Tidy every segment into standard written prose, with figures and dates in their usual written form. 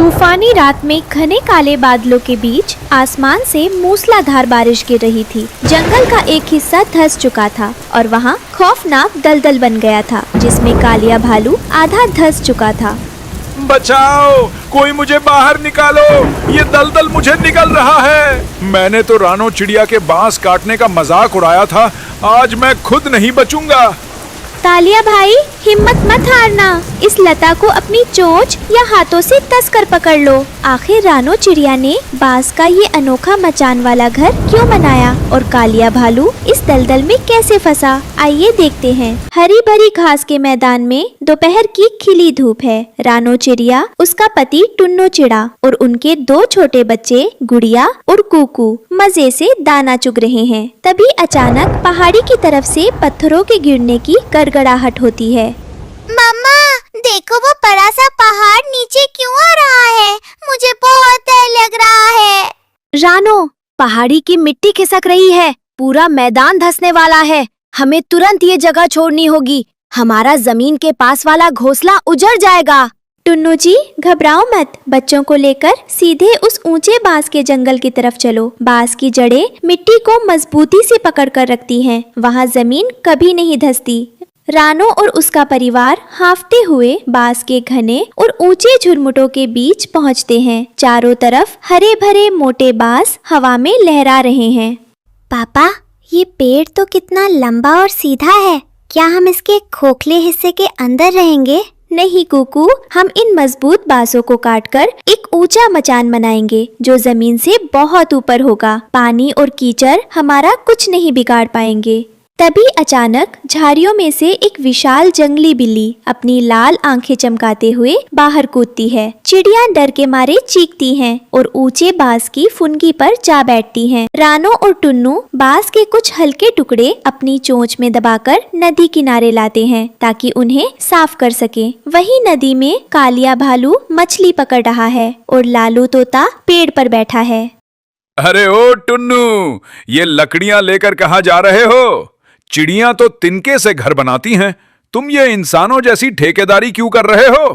तूफानी रात में घने काले बादलों के बीच आसमान से मूसलाधार बारिश गिर रही थी। जंगल का एक हिस्सा धंस चुका था और वहाँ खौफनाक दलदल बन गया था, जिसमें कालिया भालू आधा धंस चुका था। बचाओ, कोई मुझे बाहर निकालो, ये दलदल मुझे निगल रहा है। मैंने तो रानो चिड़िया के बांस काटने का मजाक उड़ाया था, आज मैं खुद नहीं बचूंगा। कालिया भाई, हिम्मत मत हारना, इस लता को अपनी चोंच या हाथों से कसकर पकड़ लो। आखिर रानो चिड़िया ने बांस का ये अनोखा मचान वाला घर क्यों बनाया और कालिया भालू इस दलदल में कैसे फंसा, आइए देखते हैं। हरी भरी घास के मैदान में दोपहर की खिली धूप है। रानो चिड़िया, उसका पति टुन्नू चिड़ा और उनके दो छोटे बच्चे गुड़िया और कुकू मजे से दाना चुग रहे हैं। तभी अचानक पहाड़ी की तरफ से पत्थरों के गिरने की गड़गड़ाहट होती है। मम्मा, देखो वो बड़ा सा पहाड़ नीचे क्यों आ रहा है? मुझे बहुत डर लग रहा है। रानो, पहाड़ी की मिट्टी खिसक रही है, पूरा मैदान धंसने वाला है। हमें तुरंत ये जगह छोड़नी होगी, हमारा जमीन के पास वाला घोंसला उजड़ जाएगा। टुन्नू जी, घबराओ मत, बच्चों को लेकर सीधे उस ऊंचे बांस के जंगल की तरफ चलो। बांस की जड़ें मिट्टी को मजबूती से पकड़ कर रखती हैं, वहाँ जमीन कभी नहीं धंसती। रानो और उसका परिवार हांफते हुए बांस के घने और ऊंचे झुरमुटों के बीच पहुँचते हैं। चारों तरफ हरे भरे मोटे बांस हवा में लहरा रहे हैं। पापा, ये पेड़ तो कितना लंबा और सीधा है, क्या हम इसके खोखले हिस्से के अंदर रहेंगे? नहीं कुकू, हम इन मजबूत बांसों को काटकर एक ऊंचा मचान बनाएंगे जो जमीन से बहुत ऊपर होगा। पानी और कीचड़ हमारा कुछ नहीं बिगाड़ पाएंगे। तभी अचानक झाड़ियों में से एक विशाल जंगली बिल्ली अपनी लाल आंखें चमकाते हुए बाहर कूदती है। चिड़िया डर के मारे चीखती हैं और ऊंचे बांस की फुनगी पर जा बैठती हैं। रानो और टुन्नू बांस के कुछ हल्के टुकड़े अपनी चोंच में दबाकर नदी किनारे लाते हैं ताकि उन्हें साफ कर सके। वहीं नदी में कालिया भालू मछली पकड़ रहा है और लालू तोता पेड़ पर बैठा है। अरे ओ टुन्नू, ये लकड़ियां लेकर कहाँ जा रहे हो? चिड़ियां तो तिनके से घर बनाती हैं, तुम ये इंसानों जैसी ठेकेदारी क्यों कर रहे हो?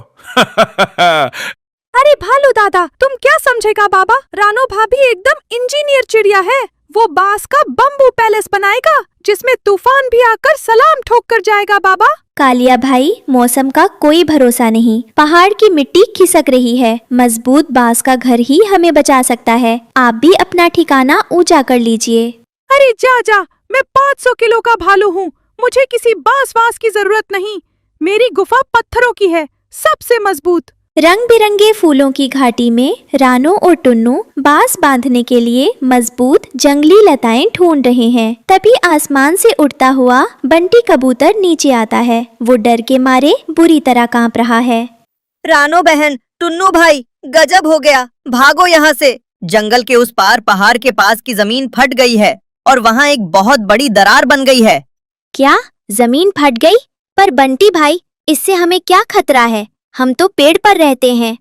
अरे भालू दादा, तुम क्या समझेगा बाबा, रानो भाभी एकदम इंजीनियर चिड़िया है। वो बांस का बम्बू पैलेस बनाएगा जिसमें तूफान भी आकर सलाम ठोक कर जाएगा बाबा। कालिया भाई, मौसम का कोई भरोसा नहीं, पहाड़ की मिट्टी खिसक रही है, मजबूत बांस का घर ही हमें बचा सकता है। आप भी अपना ठिकाना ऊंचा कर लीजिए। अरे जा, मैं 500 किलो का भालू हूँ, मुझे किसी बांस की जरूरत नहीं। मेरी गुफा पत्थरों की है, सबसे मजबूत। रंग बिरंगे फूलों की घाटी में रानो और टुन्नू बांस बांधने के लिए मजबूत जंगली लताएं ढूंढ रहे हैं। तभी आसमान से उड़ता हुआ बंटी कबूतर नीचे आता है। वो डर के मारे बुरी तरह कांप रहा है। रानो बहन, टुन्नू भाई, गजब हो गया, भागो यहाँ से। जंगल के उस पार पहाड़ के पास की जमीन फट गई है और वहाँ एक बहुत बड़ी दरार बन गई है। क्या जमीन फट गई? पर बंटी भाई, इससे हमें क्या खतरा है? हम तो पेड़ पर रहते हैं।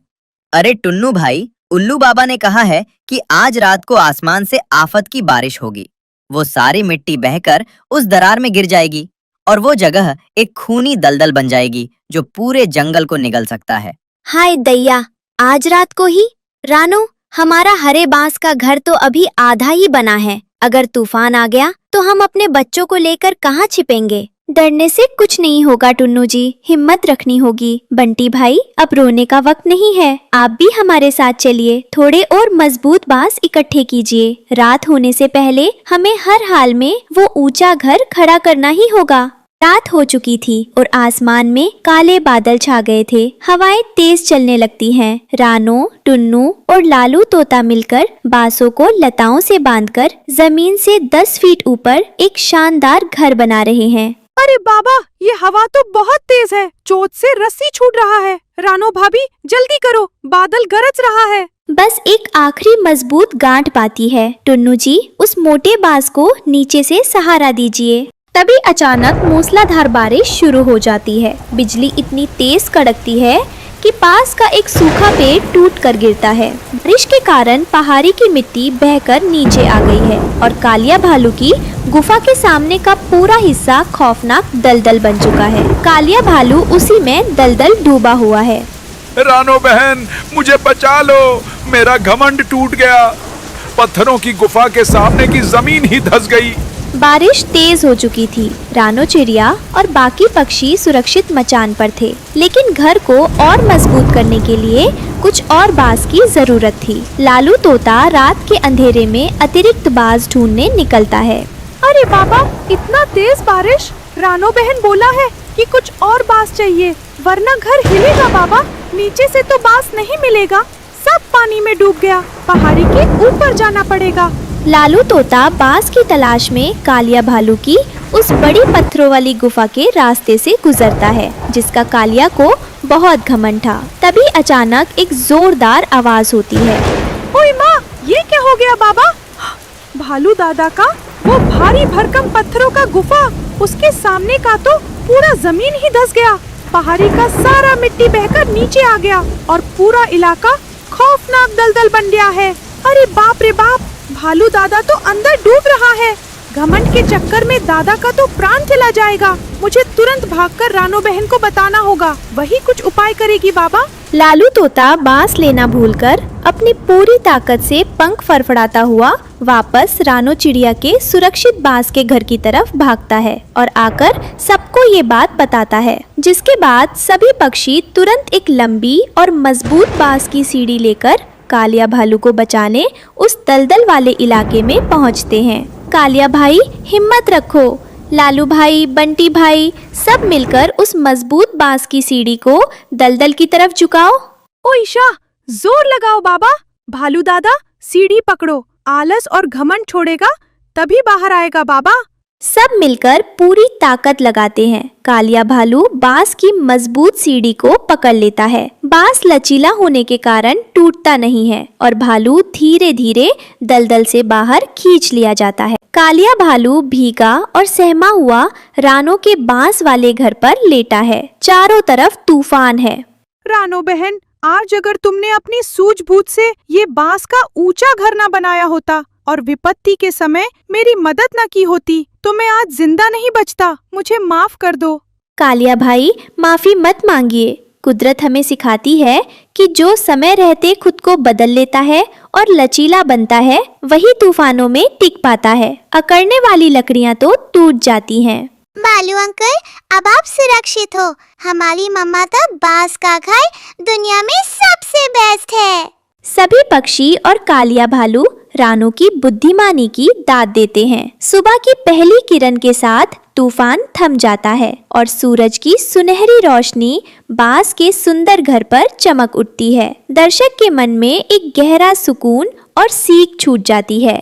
अरे टुन्नू भाई, उल्लू बाबा ने कहा है कि आज रात को आसमान से आफत की बारिश होगी। वो सारी मिट्टी बहकर उस दरार में गिर जाएगी और वो जगह एक खूनी दलदल बन जाएगी जो पूरे जंगल को निगल सकता है। हाय दैया, आज रात को ही? रानो, हमारा हरे बांस का घर तो अभी आधा ही बना है। अगर तूफान आ गया तो हम अपने बच्चों को लेकर कहाँ छिपेंगे? डरने से कुछ नहीं होगा टुन्नू जी, हिम्मत रखनी होगी। बंटी भाई, अब रोने का वक्त नहीं है, आप भी हमारे साथ चलिए। थोड़े और मजबूत बांस इकट्ठे कीजिए। रात होने से पहले हमें हर हाल में वो ऊंचा घर खड़ा करना ही होगा। रात हो चुकी थी और आसमान में काले बादल छा गए थे। हवाएं तेज चलने लगती हैं। रानो, टुन्नू और लालू तोता मिलकर बांसों को लताओं से बांधकर जमीन से 10 फीट ऊपर एक शानदार घर बना रहे हैं। अरे बाबा, ये हवा तो बहुत तेज है, चोट से रस्सी छूट रहा है। रानो भाभी, जल्दी करो, बादल गरज रहा है। बस एक आखिरी मजबूत गांठ बाकी है। टुन्नू जी, उस मोटे बांस को नीचे से सहारा दीजिए। तभी अचानक मूसलाधार बारिश शुरू हो जाती है। बिजली इतनी तेज कड़कती है कि पास का एक सूखा पेड़ टूट कर गिरता है। बारिश के कारण पहाड़ी की मिट्टी बहकर नीचे आ गई है और कालिया भालू की गुफा के सामने का पूरा हिस्सा खौफनाक दलदल बन चुका है। कालिया भालू उसी में दलदल डूबा हुआ है। रानो बहन, मुझे बचा लो, मेरा घमंड टूट गया। पत्थरों की गुफा के सामने की जमीन ही धंस गई। बारिश तेज हो चुकी थी। रानो चिड़िया और बाकी पक्षी सुरक्षित मचान पर थे, लेकिन घर को और मजबूत करने के लिए कुछ और बांस की जरूरत थी। लालू तोता रात के अंधेरे में अतिरिक्त बांस ढूंढने निकलता है। अरे बाबा, इतना तेज बारिश! रानो बहन बोला है कि कुछ और बांस चाहिए, वरना घर हिलेगा बाबा। नीचे से तो बांस नहीं मिलेगा, सब पानी में डूब गया। पहाड़ी के ऊपर जाना पड़ेगा। लालू तोता बांस की तलाश में कालिया भालू की उस बड़ी पत्थरों वाली गुफा के रास्ते से गुजरता है, जिसका कालिया को बहुत घमंड था। तभी अचानक एक जोरदार आवाज होती है। ओए माँ, ये क्या हो गया बाबा? भालू दादा का वो भारी भरकम पत्थरों का गुफा, उसके सामने का तो पूरा जमीन ही धंस गया। पहाड़ी का सारा मिट्टी बहकर नीचे आ गया और पूरा इलाका खौफनाक दलदल बन गया है। अरे बाप रे बाप, भालू दादा तो अंदर डूब रहा है। घमंड के चक्कर में दादा का तो प्राण चला जाएगा। मुझे तुरंत भागकर रानो बहन को बताना होगा, वही कुछ उपाय करेगी बाबा। लालू तोता बांस लेना भूलकर अपनी पूरी ताकत से पंख फड़फड़ाता हुआ वापस रानो चिड़िया के सुरक्षित बांस के घर की तरफ भागता है और आकर सबको ये बात बताता है, जिसके बाद सभी पक्षी तुरंत एक लंबी और मजबूत बांस की सीढ़ी लेकर कालिया भालू को बचाने उस दलदल वाले इलाके में पहुंचते हैं। कालिया भाई, हिम्मत रखो। लालू भाई, बंटी भाई सब मिलकर उस मजबूत बांस की सीढ़ी को दलदल की तरफ झुकाओ। ओ ईशा, जोर लगाओ बाबा। भालू दादा, सीढ़ी पकड़ो। आलस और घमंड छोड़ेगा तभी बाहर आएगा बाबा। सब मिलकर पूरी ताकत लगाते हैं। कालिया भालू बांस की मजबूत सीढ़ी को पकड़ लेता है। बांस लचीला होने के कारण टूटता नहीं है और भालू धीरे धीरे दलदल से बाहर खींच लिया जाता है। कालिया भालू भीगा और सहमा हुआ रानो के बांस वाले घर पर लेटा है। चारों तरफ तूफान है। रानो बहन, आज अगर तुमने अपनी सूझबूझ से ये बांस का ऊंचा घर न बनाया होता और विपत्ति के समय मेरी मदद न की होती, तो मैं आज जिंदा नहीं बचता। मुझे माफ कर दो। कालिया भाई, माफी मत मांगिए। कुदरत हमें सिखाती है कि जो समय रहते खुद को बदल लेता है और लचीला बनता है, वही तूफानों में टिक पाता है। अकड़ने वाली लकड़ियां तो टूट जाती हैं। बालू अंकल, अब आप सुरक्षित हो। हमारी मम्मा तो बांस का घर दुनिया में सबसे बेस्ट है। सभी पक्षी और कालिया भालू रानो की बुद्धिमानी की दाद देते हैं। सुबह की पहली किरण के साथ तूफान थम जाता है और सूरज की सुनहरी रोशनी बांस के सुंदर घर पर चमक उठती है। दर्शक के मन में एक गहरा सुकून और सीख छूट जाती है।